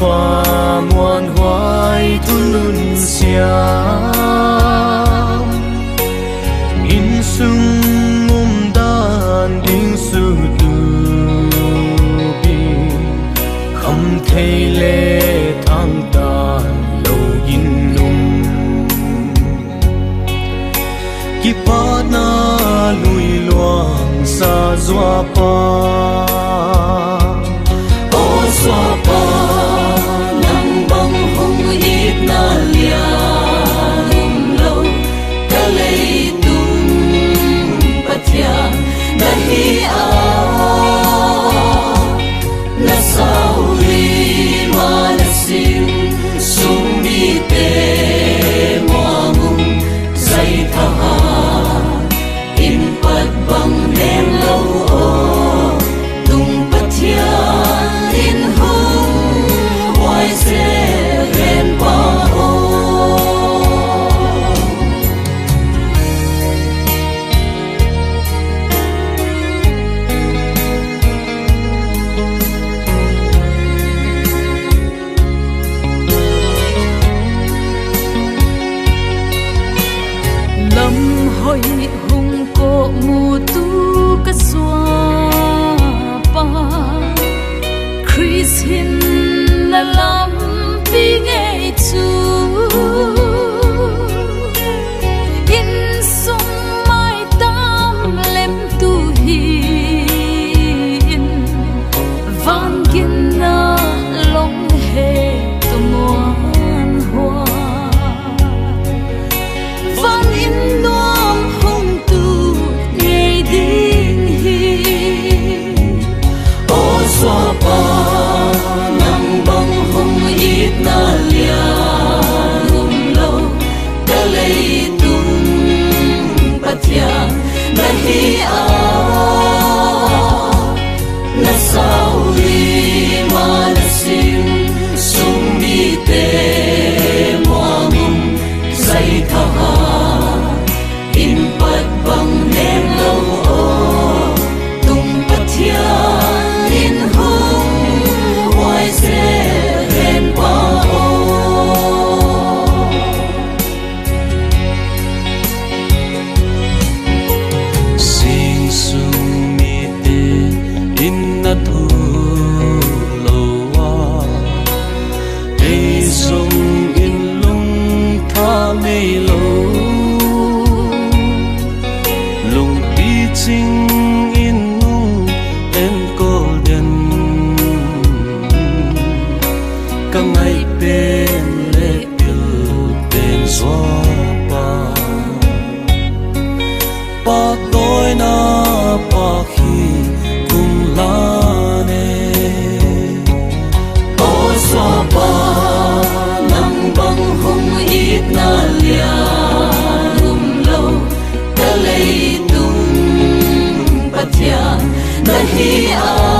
pa muan hoài tunun siam in sung dan ding su tu bi kham thei le thang ta lo yin num ki pa na lui luang sa zwa pa o zwa pa nang bang hong hit na lia lo ka lei nahi a na sauri manasim sumi te moangum zai thaha in pat bang nem lo o tung pathia in hung wai se ren pa o hoi hung ko mu tu ka swa pa Chris hin la lam pi nge chu in sung mai tam lem tu hi in van gin na long he tu muan hoa van in pa nang bang hong hit na lia lo ka lei tung pathia nahi a na sauri manasim sumi te moangum zai thaha in pat bang nem lo o tung pathia nahi a